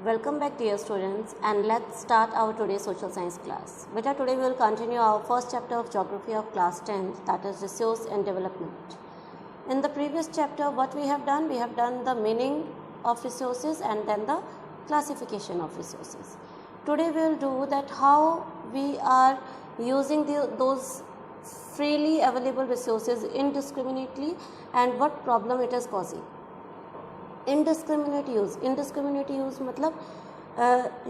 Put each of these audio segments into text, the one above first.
Welcome back dear students, and let's start our today's social science class. Beta, today we will continue our first chapter of geography of class 10, that is resource and development. In the previous chapter what we have done the meaning of resources and then the classification of resources. Today we will do that how we are using those freely available resources indiscriminately and what problem it is causing. Indiscriminate use मतलब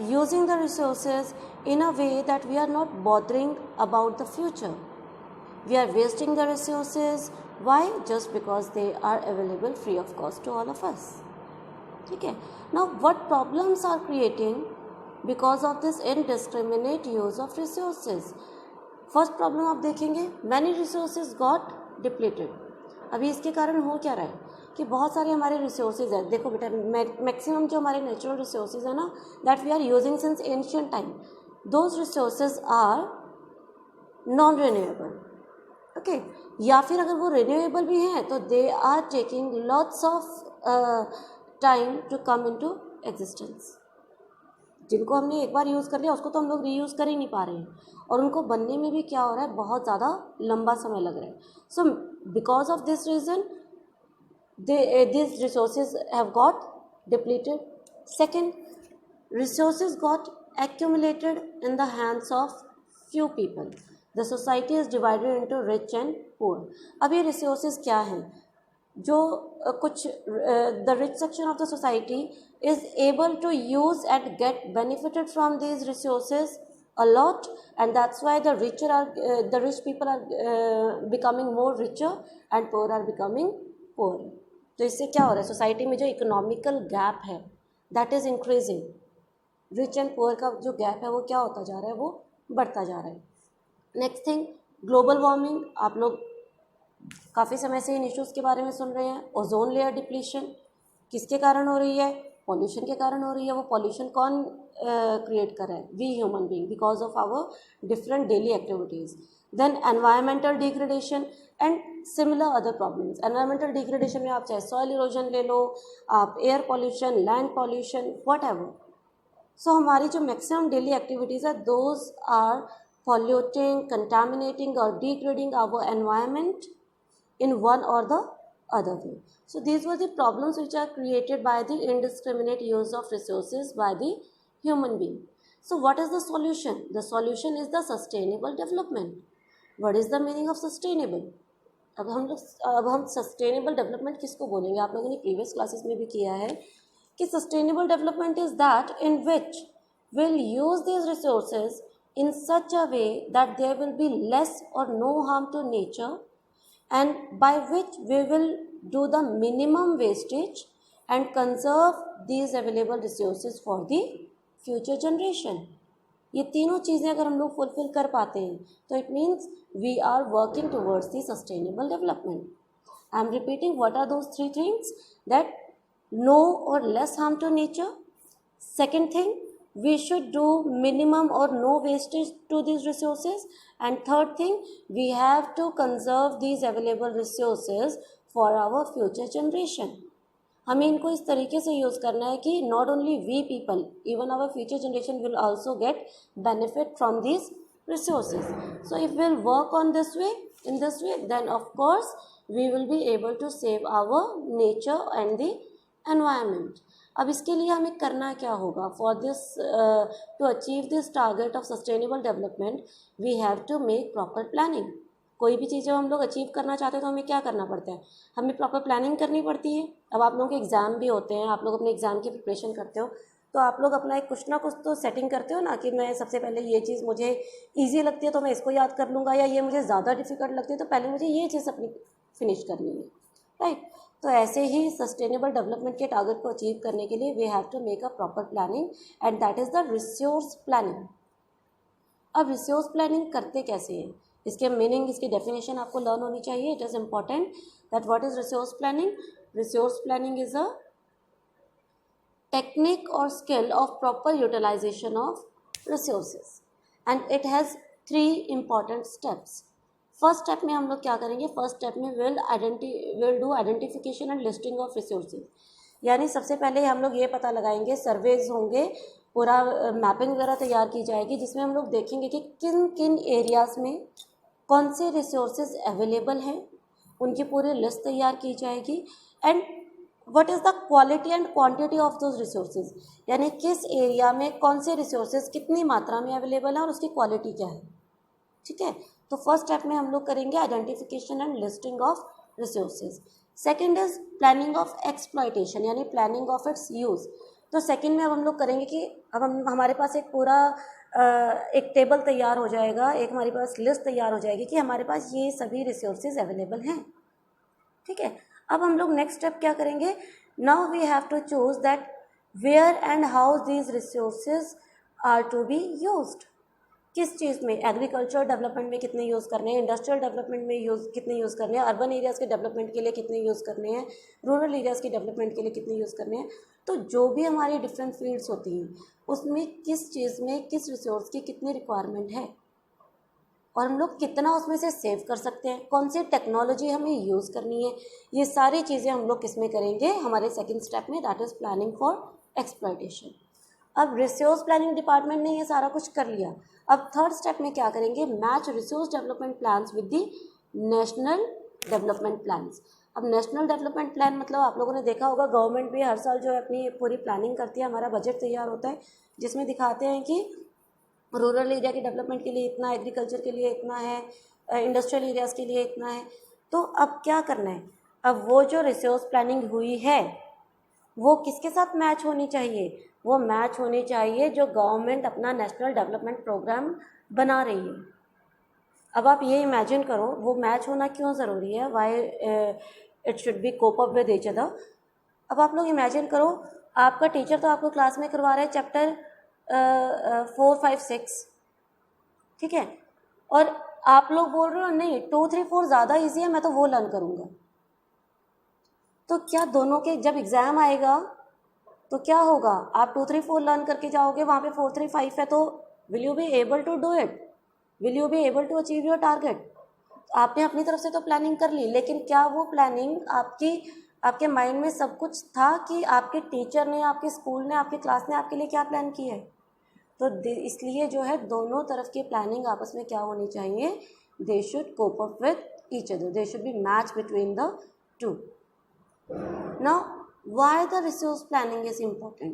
using the resources in a way that we are not bothering about the future. We are wasting the resources. Why? Just because they are available free of cost to all of us. Okay. Now what problems are creating because of this indiscriminate use of resources? First problem आप देखेंगे, many resources got depleted. अभी इसके कारण हो क्या रहा है कि बहुत सारे हमारे रिसोर्सेज है. देखो बेटा, मैक्सिमम जो हमारे नेचुरल रिसोर्सेज है ना, that we are using since ancient time, those resources are non renewable. Okay, या फिर अगर वो रिन्यूएबल भी हैं तो they are taking lots of time to come into existence. जिनको हमने एक बार यूज़ कर लिया उसको तो हम लोग रीयूज़ कर ही नहीं पा रहे हैं, और उनको बनने में भी क्या हो रहा है, बहुत ज़्यादा लंबा समय लग रहा है. So because of this reason these resources have got depleted. Second, resources got accumulated in the hands of few people. The society is divided into rich and poor. अब ये resources क्या हैं जो कुछ the rich section of the society is able to use and get benefited from these resources a lot, and that's why the rich people are becoming more richer and poor are becoming poor. तो इससे क्या हो रहा है, society में जो economical gap है that is increasing. Rich and poor का जो गैप है वो क्या होता जा रहा है, वो बढ़ता जा रहा है. Next thing, global warming. आप लोग काफ़ी समय से इन इश्यूज़ के बारे में सुन रहे हैं. ओजोन लेयर डिप्लीशन किसके कारण हो रही है, पॉल्यूशन के कारण हो रही है. वो पॉल्यूशन कौन क्रिएट कर रहा है, we human being, because of our different daily activities. Then environmental degradation and similar other problems. Environmental degradation में आप चाहे सॉइल इरोजन ले लो, आप air pollution, land pollution, whatever. So हमारी जो मैक्सिमम डेली एक्टिविटीज़ है दोज आर पॉल्यूटिंग, कंटामिनेटिंग और degrading our environment in one or the other way. So these were the problems which are created by the indiscriminate use of resources by the human being. So what is the solution? The solution is the sustainable development. What is the meaning of sustainable? अब हम sustainable development किसको बोलेंगे, आप लोगों ने previous classes में भी किया है कि sustainable development is that in which will use these resources in such a way that there will be less और no harm to nature, and by which we will do the minimum wastage and conserve these available resources for the future generation. ये तीनों चीज़ें अगर हम लोग fulfil कर पाते हैं तो it means we are working towards the sustainable development. I am repeating, what are those three things, that no और less harm to nature. Second thing, we should do minimum or no wastage to these resources, and third thing, we have to conserve these available resources for our future generation. हमें इनको इस तरीके से use करना है कि not only we people, even our future generation will also get benefit from these resources. So if we'll work on this way, in this way, then of course we will be able to save our nature and the environment. अब इसके लिए हमें करना क्या होगा, for this to achieve this target of sustainable development we have to make proper planning. कोई भी चीज़ जब हम लोग अचीव करना चाहते हैं तो हमें क्या करना पड़ता है, हमें प्रॉपर प्लानिंग करनी पड़ती है. अब आप लोगों के एग्ज़ाम भी होते हैं, आप लोग अपने एग्ज़ाम की प्रिपरेशन करते हो तो आप लोग अपना एक कुछ ना कुछ तो सेटिंग करते हो ना कि मैं सबसे पहले ये चीज़ मुझे ईजी लगती है तो मैं इसको याद कर लूँगा, या ये मुझे ज़्यादा डिफिकल्ट लगती है तो पहले मुझे ये चीज़ अपनी फिनिश करनी है, राइट. तो ऐसे ही सस्टेनेबल डेवलपमेंट के टारगेट को अचीव करने के लिए we have to make a proper planning and that is the resource planning. अब रिसोर्स प्लानिंग करते कैसे हैं, इसके मीनिंग, इसकी डेफिनेशन आपको लर्न होनी चाहिए. It is important that what is resource planning. Resource planning is a technique और skill of proper utilization of resources and it has 3 important steps. First step में हम लोग क्या करेंगे, फर्स्ट स्टेप में will do identification and listing of resources. यानी सबसे पहले हम लोग ये पता लगाएंगे, सर्वेज होंगे, पूरा मैपिंग वगैरह तैयार की जाएगी जिसमें हम लोग देखेंगे कि किन किन एरियाज़ में कौन से रिसोर्सेज अवेलेबल हैं, उनकी पूरी लिस्ट तैयार की जाएगी। And what is the quality and quantity of those resources, यानी किस एरिया में कौन से रिसोर्सेज कितनी मात्रा में अवेलेबल है और उसकी क्वालिटी क्या है। ठीक है, तो फर्स्ट स्टेप में हम लोग करेंगे identification and listing of resources. Second is planning of exploitation, यानी प्लानिंग ऑफ इट्स यूज़। तो सेकेंड में अब हम लोग करेंगे कि अब हमारे पास एक पूरा एक टेबल तैयार हो जाएगा, एक हमारे पास लिस्ट तैयार हो जाएगी कि हमारे पास ये सभी रिसोर्सेज अवेलेबल हैं। ठीक है, अब हम लोग नेक्स्ट स्टेप क्या करेंगे, now we have to choose that where and how these resources are to be used. किस चीज़ में, एग्रीकल्चर डेवलपमेंट में कितने यूज़ करने हैं, इंडस्ट्रियल डेवलपमेंट में कितने यूज़ करने हैं, अर्बन एरियाज़ के डेवलपमेंट के लिए कितने यूज़ करने हैं, रूरल एरियाज़ के डेवलपमेंट के लिए कितने यूज़ करने हैं। तो जो भी हमारी डिफरेंट फील्ड्स होती हैं उसमें किस चीज़ में किस रिसोर्स की कितनी रिक्वायरमेंट है और हम लोग कितना उसमें से सेव कर सकते हैं, कौन सी टेक्नोलॉजी हमें यूज़ करनी है, ये सारी चीज़ें हम लोग किस में करेंगे, हमारे सेकेंड स्टेप में, that is planning for exploitation. अब रिसोर्स प्लानिंग डिपार्टमेंट ने ये सारा कुछ कर लिया। अब थर्ड स्टेप में क्या करेंगे, match resource development plans with the national development plans. अब नेशनल डेवलपमेंट प्लान मतलब आप लोगों ने देखा होगा, गवर्नमेंट भी हर साल जो है अपनी पूरी प्लानिंग करती है, हमारा बजट तैयार होता है जिसमें दिखाते हैं कि रूरल एरिया के डेवलपमेंट के लिए इतना, एग्रीकल्चर के लिए इतना है, इंडस्ट्रियल एरियाज़ के लिए इतना है। तो अब क्या करना है, अब वो जो रिसोर्स प्लानिंग हुई है वो किसके साथ मैच होनी चाहिए, वो मैच होनी चाहिए जो गवर्नमेंट अपना नेशनल डेवलपमेंट प्रोग्राम बना रही है। अब आप ये इमेजिन करो वो मैच होना क्यों ज़रूरी है, why it should be cope up with each other. अब आप लोग इमेजिन करो, आपका टीचर तो आपको क्लास में करवा रहा है चैप्टर 4, 5, 6, ठीक है, और आप लोग बोल रहे हो नहीं 2, 3, 4 ज़्यादा ईजी है, मैं तो वो लर्न करूँगा। तो क्या दोनों के जब एग्ज़ाम आएगा तो क्या होगा, आप 2, 3, 4 लर्न करके जाओगे, वहाँ पे 4, 3, 5 है, तो will you be able to do it, will you be able to achieve your target. आपने अपनी तरफ से तो प्लानिंग कर ली, लेकिन क्या वो प्लानिंग आपके माइंड में सब कुछ था कि आपके टीचर ने, आपके स्कूल ने, आपकी क्लास ने आपके लिए क्या प्लान किया है। तो इसलिए जो है दोनों तरफ की प्लानिंग आपस में क्या होनी चाहिए, they should cope up with each other, they should be match between the two. Now why the resource planning is important?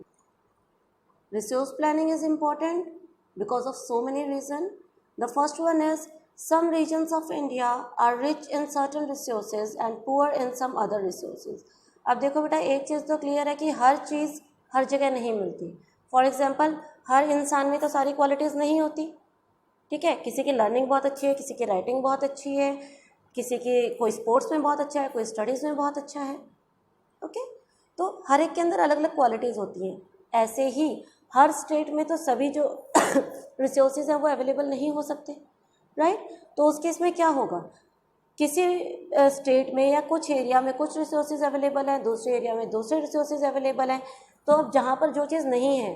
Resource planning is important because of so many reasons. The first one is some regions of India are rich in certain resources and poor in some other resources. अब देखो बेटा, एक चीज़ तो clear है कि हर चीज़ हर जगह नहीं मिलती। फॉर एग्जाम्पल, हर इंसान में तो सारी क्वालिटीज़ नहीं होती। ठीक है, किसी की लर्निंग बहुत अच्छी है, किसी की राइटिंग बहुत अच्छी है, किसी की कोई स्पोर्ट्स में बहुत अच्छा है, कोई स्टडीज़ में बहुत अच्छा है। ओके, तो हर एक के अंदर अलग अलग क्वालिटीज़ होती हैं। ऐसे ही हर स्टेट में तो सभी जो रिसोर्सेज हैं वो अवेलेबल नहीं हो सकते, राइट। तो उस केस में क्या होगा, किसी स्टेट में या कुछ एरिया में कुछ रिसोर्सेज अवेलेबल हैं, दूसरे एरिया में दूसरे रिसोर्सेज अवेलेबल हैं। तो अब जहाँ पर जो चीज़ नहीं है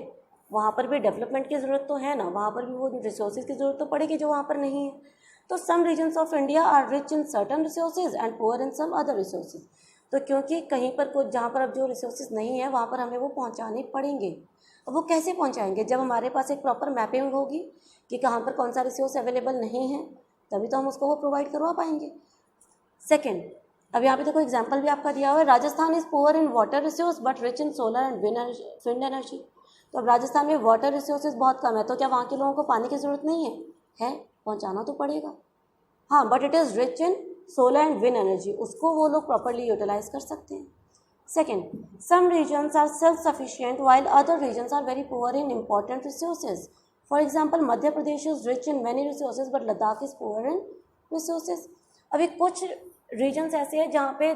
वहाँ पर भी डेवलपमेंट की ज़रूरत तो है ना, वहाँ पर भी वो रिसोर्सेज की ज़रूरत तो पड़ेगी जो वहाँ पर नहीं है। तो some reasons of India are rich in certain resources and poor in some other resources. तो क्योंकि कहीं पर कुछ, जहाँ पर अब जो रिसोर्सेज नहीं है वहाँ पर हमें वो पहुँचाने पड़ेंगे। अब वो कैसे पहुँचाएंगे, जब हमारे पास एक प्रॉपर मैपिंग होगी कि कहाँ पर कौन सा रिसोर्स अवेलेबल नहीं है, तभी तो हम उसको वो प्रोवाइड करवा पाएंगे। सेकेंड, अब यहाँ पे देखो एग्जाम्पल भी आपका दिया हुआ है, Rajasthan is poor in water resource but rich in solar and wind energy. तो अब राजस्थान में वाटर रिसोर्सेज बहुत कम है, तो क्या वहाँ के लोगों को पानी की ज़रूरत नहीं है, पहुँचाना तो पड़ेगा। हाँ, but it is rich in solar and wind energy, उसको वो लोग प्रॉपरली यूटिलाइज कर सकते हैं। Second, some regions are self sufficient while other regions are very poor in important resources. For example, Madhya Pradesh is rich in many resources but Ladakh is poor in resources. अभी कुछ regions ऐसे हैं जहाँ पे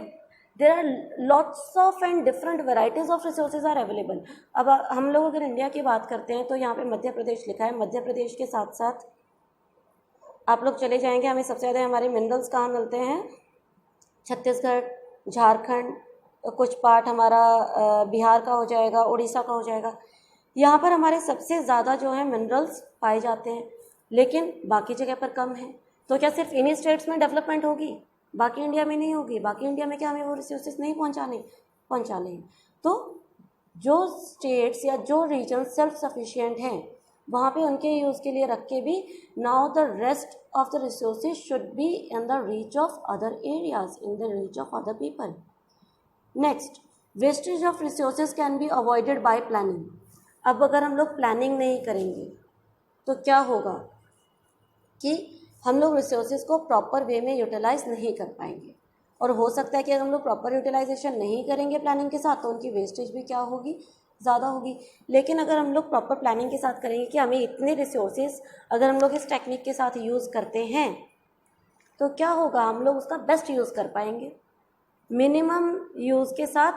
there are lots of and different varieties of resources are available. अब हम लोग अगर इंडिया की बात करते हैं तो यहाँ पे मध्य प्रदेश लिखा है, मध्य प्रदेश के साथ साथ आप लोग चले जाएंगे, हमें सबसे ज़्यादा हमारे मिनरल्स कहाँ मिलते हैं, छत्तीसगढ़, झारखंड, कुछ पार्ट हमारा बिहार का हो जाएगा, उड़ीसा का हो जाएगा। यहाँ पर हमारे सबसे ज़्यादा जो है मिनरल्स पाए जाते हैं, लेकिन बाकी जगह पर कम है। तो क्या सिर्फ इन्हीं स्टेट्स में डेवलपमेंट होगी, बाकी इंडिया में नहीं होगी? बाकी इंडिया में क्या हमें वो रिसोर्सेज नहीं पहुँचाने हैं? तो जो स्टेट्स या जो रीजन सेल्फ सफिशिएंट हैं वहाँ पे उनके यूज़ के लिए रख के भी now the rest of the resources should be in the reach of other areas, in the reach of other people. Next, wastage of resources can be avoided by planning. अब अगर हम लोग प्लानिंग नहीं करेंगे तो क्या होगा कि हम लोग रिसोर्सेज को प्रॉपर वे में यूटिलाइज नहीं कर पाएंगे, और हो सकता है कि अगर हम लोग प्रॉपर यूटिलाइजेशन नहीं करेंगे प्लानिंग के साथ तो उनकी वेस्टेज भी क्या होगी, ज़्यादा होगी। लेकिन अगर हम लोग प्रॉपर प्लानिंग के साथ करेंगे कि हमें इतने रिसोर्सेज अगर हम लोग इस टेक्निक के साथ यूज़ करते हैं तो क्या होगा, हम लोग उसका बेस्ट यूज़ कर पाएंगे, मिनिमम यूज़ के साथ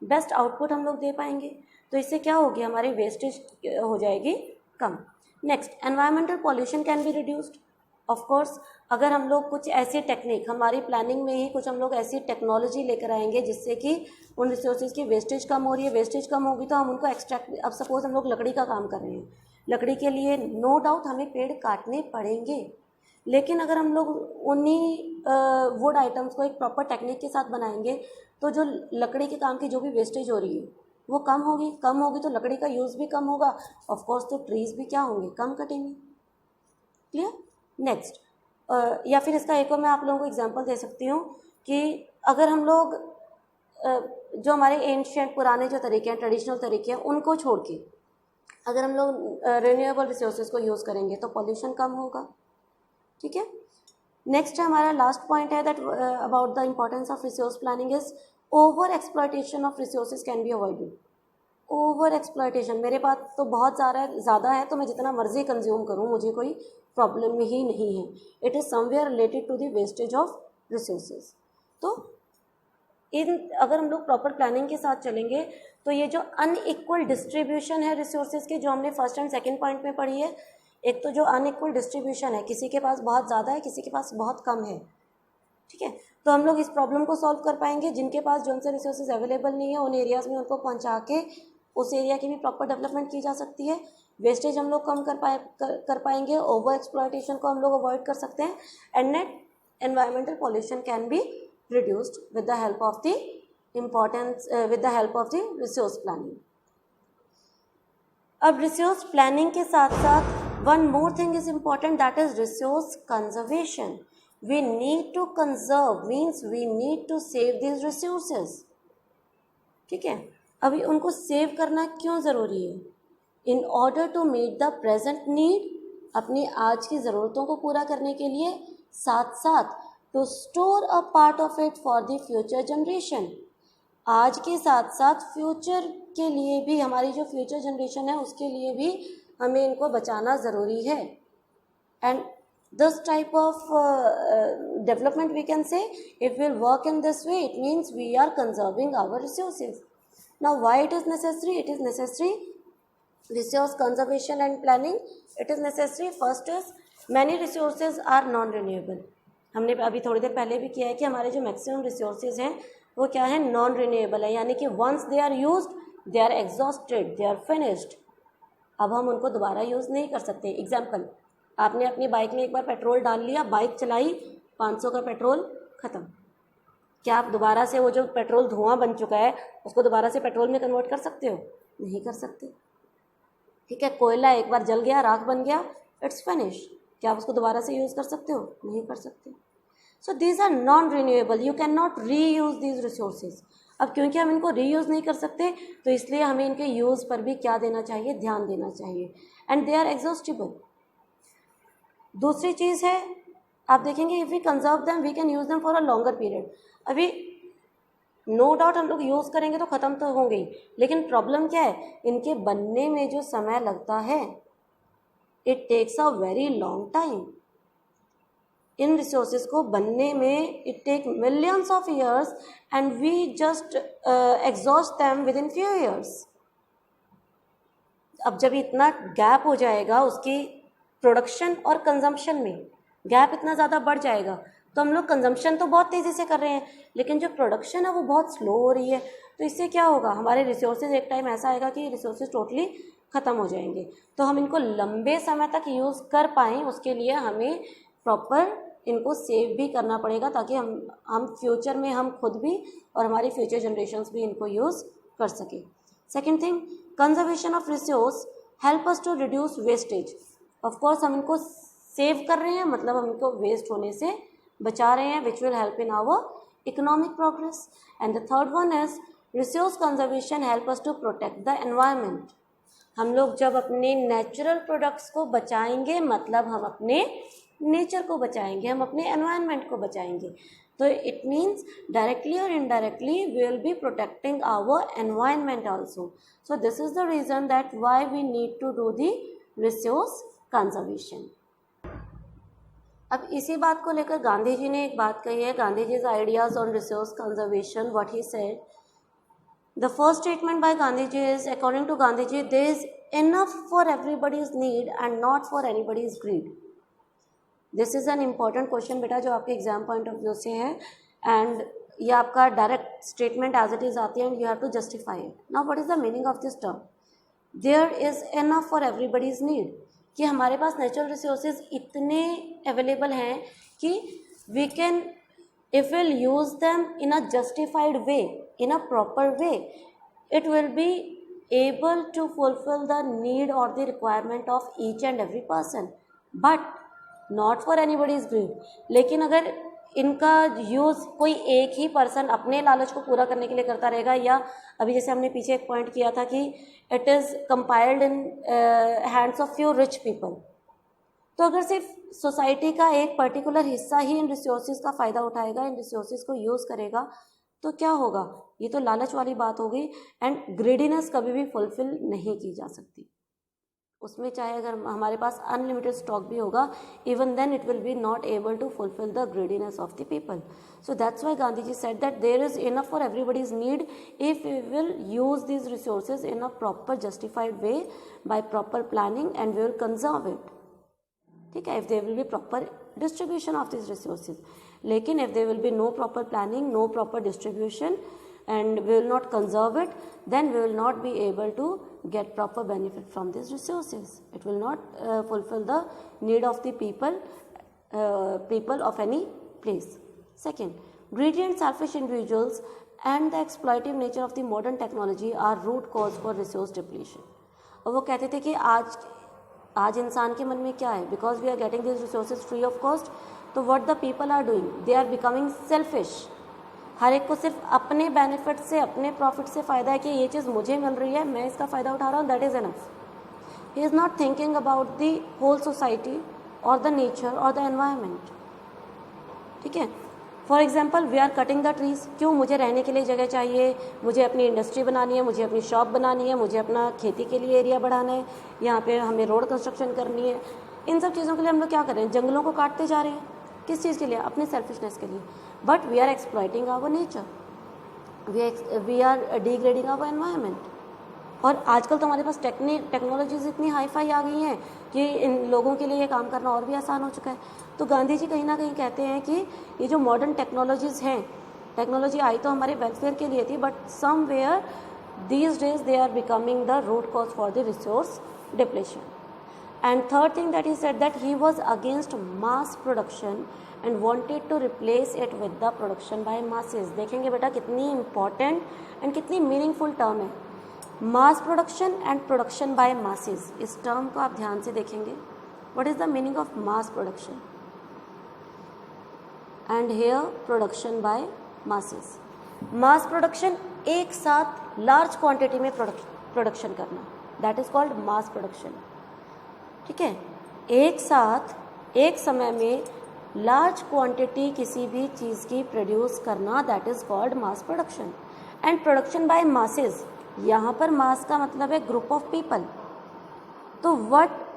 बेस्ट आउटपुट हम लोग दे पाएंगे। तो इससे क्या होगी, हमारी वेस्टेज हो जाएगी कम। Next, environmental pollution can be reduced. Of course अगर हम लोग कुछ ऐसी टेक्निक, हमारी प्लानिंग में ही कुछ हम लोग ऐसी टेक्नोलॉजी लेकर आएंगे जिससे कि उन रिसोर्सेज की वेस्टेज कम हो रही है, वेस्टेज कम होगी तो हम उनको एक्सट्रैक्ट, अब सपोज हम लोग लकड़ी का काम कर रहे हैं, लकड़ी के लिए नो डाउट हमें पेड़ काटने पड़ेंगे, लेकिन अगर हम लोग उन्हीं वुड आइटम्स को एक प्रॉपर टेक्निक के साथ बनाएंगे तो जो लकड़ी के काम की जो भी वेस्टेज हो रही है वो कम होगी तो लकड़ी का यूज़ भी कम होगा, ऑफ कोर्स तो ट्रीज़ भी क्या होंगे, कम कटेंगे। क्लियर? नेक्स्ट, या फिर इसका एक और मैं आप लोगों को एग्जांपल दे सकती हूँ कि अगर हम लोग जो हमारे एंशिएंट पुराने जो तरीके हैं, ट्रेडिशनल तरीके हैं, उनको छोड़ के अगर हम लोग रिन्यूएबल रिसोर्सेज को यूज़ करेंगे तो पॉल्यूशन कम होगा। ठीक है। नेक्स्ट हमारा लास्ट पॉइंट है that about the importance of resource planning is over exploitation of resources can be avoided. Over exploitation, मेरे पास तो बहुत ज़्यादा है तो मैं जितना मर्जी कंज्यूम करूँ मुझे कोई प्रॉब्लम ही नहीं है, it is somewhere related to the wastage of resources. तो अगर हम लोग प्रॉपर प्लानिंग के साथ चलेंगे तो ये जो अनइक्वल डिस्ट्रीब्यूशन है रिसोर्सेज की, जो हमने फर्स्ट एंड सेकंड पॉइंट में पढ़ी है, एक तो जो अनइक्वल डिस्ट्रीब्यूशन है, किसी के पास बहुत ज़्यादा है, किसी के पास बहुत कम है, ठीक है, तो हम लोग इस प्रॉब्लम को सॉल्व कर पाएंगे। जिनके पास जो से रिसोर्सेज अवेलेबल नहीं है उन एरियाज़ में उनको पहुंचा के उस एरिया की भी प्रॉपर डेवलपमेंट की जा सकती है। वेस्टेज हम लोग कम कर पाएंगे, ओवर एक्सप्लॉयटेशन को हम लोग अवॉइड कर सकते हैं, and net environmental pollution can be reduced with the help of the resource planning. अब रिसोर्स प्लानिंग के साथ साथ one more thing is important, that is resource conservation. We need to conserve means we need to save this resources. ठीक है, अभी उनको सेव करना क्यों ज़रूरी है? In order to meet the present need, अपनी आज की ज़रूरतों को पूरा करने के लिए, साथ साथ to store a part of it for the future generation. आज के साथ साथ फ्यूचर के लिए भी, हमारी जो फ्यूचर जनरेशन है उसके लिए भी हमें इनको बचाना ज़रूरी है। And this type of development we can say if will work in this way, it means we are conserving our resources. Now why it is necessary? It is necessary resource conservation and planning, it is necessary. First is many resources are non renewable. हमने अभी थोड़ी देर पहले भी किया है कि हमारे जो मैक्सिमम रिसोर्सेज हैं वो क्या है, नॉन रिन्यूएबल है, यानी कि once they are used they are exhausted, they are finished. अब हम उनको दोबारा यूज़ नहीं कर सकते। एग्जाम्पल, आपने अपनी बाइक में एक बार पेट्रोल डाल लिया, बाइक चलाई, 500 का पेट्रोल ख़त्म। क्या आप दोबारा से वो जो पेट्रोल धुआं बन चुका है उसको दोबारा से पेट्रोल में कन्वर्ट कर सकते हो? नहीं कर सकते। ठीक है, कोयला एक बार जल गया, राख बन गया, इट्स फिनिश। क्या आप उसको दोबारा से यूज़ कर सकते हो? नहीं कर सकते। So these are non renewable, you can not reuse these resources. अब क्योंकि हम इनको रीयूज़ नहीं कर सकते तो इसलिए हमें इनके यूज़ पर भी क्या देना चाहिए, ध्यान देना चाहिए, एंड दे आर एग्जॉस्टिबल। दूसरी चीज़ है, आप देखेंगे if we conserve them we can use them for a longer period. अभी नो डाउट हम लोग यूज़ करेंगे तो ख़त्म तो होंगे ही, लेकिन प्रॉब्लम क्या है, इनके बनने में जो समय लगता है, it takes a very long time. इन रिसोर्सेज को बनने में it take millions of years and we just exhaust them within few years. अब जब इतना गैप हो जाएगा उसकी प्रोडक्शन और कंजम्पशन में, गैप इतना ज़्यादा बढ़ जाएगा तो हम लोग कंजम्पशन तो बहुत तेज़ी से कर रहे हैं लेकिन जो प्रोडक्शन है वो बहुत स्लो हो रही है। तो इससे क्या होगा, हमारे रिसोर्सेज एक टाइम ऐसा आएगा कि रिसोर्सेज टोटली ख़त्म हो जाएंगे। तो हम इनको लंबे समय तक यूज़ कर पाएँ उसके लिए हमें प्रॉपर इनको सेव भी करना पड़ेगा ताकि हम फ्यूचर में हम खुद भी और हमारी फ्यूचर जनरेशन्स भी इनको यूज़ कर सके। Second thing, conservation of resource help us to reduce wastage. Of course हम इनको सेव कर रहे हैं, मतलब हम इनको वेस्ट होने से बचा रहे हैं, which will help in our economic progress. And the third one is resource conservation help us to protect the environment. हम लोग जब अपने नेचुरल प्रोडक्ट्स को बचाएंगे, मतलब हम अपने नेचर को बचाएंगे, हम अपने एनवायरनमेंट को बचाएंगे, तो इट मीन्स डायरेक्टली और indirectly we will be protecting our environment also. So this is the reason that why we need to do the resource conservation. अब इसी बात को लेकर गांधी जी ने एक बात कही है, Gandhi ji's ideas on resource conservation. What he said, the first statement by Gandhiji is, according to Gandhiji, there is enough for everybody's need and not for anybody's greed. This is an important question बेटा, जो आपके exam point of view से है, and ये आपका direct statement as it is आती है and you have to justify it. Now what is the meaning of this term? There is enough for everybody's need, कि हमारे पास नेचुरल रिसोर्सेज इतने अवेलेबल हैं कि we can, if we'll use them in a justified way, in a proper way, it will be able to fulfill the need or the requirement of each and every person, but not for anybody's greed. लेकिन अगर इनका use कोई एक ही person अपने लालच को पूरा करने के लिए करता रहेगा, या अभी जैसे हमने पीछे एक पॉइंट किया था कि it is compiled in hands of few rich people, तो अगर सिर्फ सोसाइटी का एक पर्टिकुलर हिस्सा ही इन रिसोर्सेज का फ़ायदा उठाएगा, इन रिसोर्सेज को यूज़ करेगा, तो क्या होगा? ये तो लालच वाली बात हो गई, एंड ग्रीडीनेस कभी भी फुलफिल नहीं की जा सकती उसमें। चाहे अगर हमारे पास अनलिमिटेड स्टॉक भी होगा, even then it will be not able to fulfil the greediness of the people. So that's why Gandhi ji said that there is enough for everybody's need if we will use these resources in a proper justified way by proper planning and we will conserve it. ठीक है, if there will be proper distribution of this resources. लेकिन if there will be no proper planning, no proper distribution, and we will not conserve it, then we will not be able to get proper benefit from these resources. It will not fulfill the need of the people of any place. Second, greedy and selfish individuals and the exploitative nature of the modern technology are root cause for resource depletion. और वो कहते थे कि आज इंसान के मन में क्या है, because we are getting this resources free of cost, तो what the people are doing, they are becoming selfish. हर एक को सिर्फ अपने बेनिफिट से, अपने प्रॉफिट से फ़ायदा है कि ये चीज़ मुझे मिल रही है, मैं इसका फ़ायदा उठा रहा हूँ, that is enough. He is not thinking about the whole society और द नेचर और द एनवायरनमेंट। ठीक है, for example we are cutting the trees. क्यों? मुझे रहने के लिए जगह चाहिए, मुझे अपनी इंडस्ट्री बनानी है, मुझे अपनी शॉप बनानी है, मुझे अपना खेती के लिए एरिया बढ़ाना है, यहाँ पे हमें रोड कंस्ट्रक्शन करनी है। इन सब चीज़ों के लिए हम लोग क्या कर रहे हैं? जंगलों को काटते जा रहे हैं। किस चीज़ के लिए? अपनी सेल्फिशनेस के लिए। But we are exploiting our nature, we are degrading our environment. और आजकल तो हमारे पास टेक्नोलॉजीज इतनी हाई फाई आ गई हैं कि इन लोगों के लिए ये काम करना और भी आसान हो चुका है। तो गांधी जी कहीं ना कहीं कहते हैं कि ये जो मॉडर्न टेक्नोलॉजीज़ हैं, टेक्नोलॉजी आई तो हमारे वेलफेयर के लिए थी, but somewhere these days they are becoming the root cause for the resource depletion. And third thing that he said, that he was against mass production and wanted to replace it with the production by masses. देखेंगे बेटा कितनी important and कितनी meaningful term है, mass production and production by masses। इस term को आप ध्यान से देखेंगे। What is the meaning of mass production? And here production by masses. Mass production एक साथ large quantity में production करना, that is called mass production। ठीक है, एक साथ एक समय में लार्ज क्वांटिटी किसी भी चीज़ की प्रोड्यूस करना, that is called mass production. And production by masses, यहाँ पर मास का मतलब है ग्रुप ऑफ पीपल। तो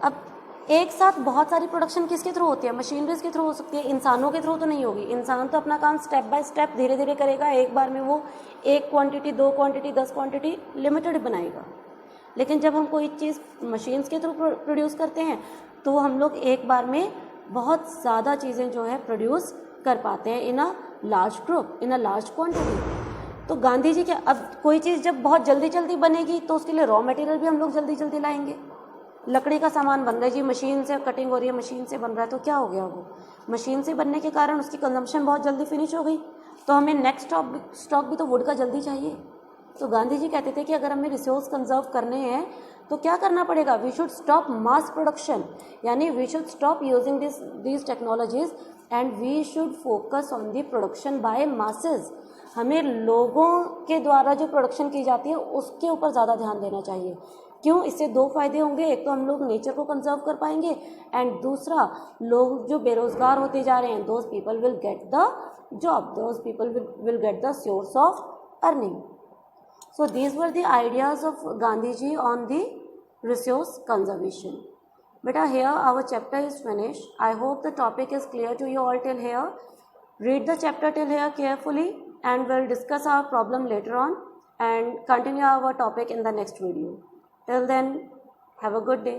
अब एक साथ बहुत सारी प्रोडक्शन किसके थ्रू होती है? मशीनरीज के थ्रू हो सकती है, इंसानों के थ्रू तो नहीं होगी। इंसान तो अपना काम स्टेप बाय स्टेप धीरे धीरे करेगा, एक बार में वो एक क्वांटिटी, 2 क्वांटिटी, 10 क्वांटिटी लिमिटेड बनाएगा। लेकिन जब हम कोई चीज़ मशीन्स के थ्रू प्रोड्यूस करते हैं तो हम लोग एक बार में बहुत ज़्यादा चीज़ें जो है प्रोड्यूस कर पाते हैं in a large group, in a large quantity. तो गांधी जी के, अब कोई चीज़ जब बहुत जल्दी जल्दी बनेगी तो उसके लिए रॉ मटेरियल भी हम लोग जल्दी जल्दी लाएंगे। लकड़ी का सामान बन रहा है जी, मशीन से कटिंग हो रही है, मशीन से बन रहा है, तो क्या हो गया? वो मशीन से बनने के कारण उसकी कंजम्पशन बहुत जल्दी फिनिश हो गई, तो हमें नेक्स्ट स्टॉक भी तो वुड का जल्दी चाहिए। तो गांधी जी कहते थे कि अगर हमें रिसोर्स कंजर्व करने हैं तो क्या करना पड़ेगा, we should stop mass production, यानी we should stop using these technologies and we should focus on the production by masses. हमें लोगों के द्वारा जो प्रोडक्शन की जाती है उसके ऊपर ज़्यादा ध्यान देना चाहिए। क्यों? इससे दो फायदे होंगे, एक तो हम लोग नेचर को कंजर्व कर पाएंगे एंड दूसरा लोग जो बेरोजगार होते जा रहे हैं those people will get the job, those people will get the source of earning. So these were the ideas of Gandhi ji on the resource conservation. Beta, here our chapter is finished. I hope the topic is clear to you all till here. Read the chapter till here carefully and we'll discuss our problem later on and continue our topic in the next video. Till then, have a good day.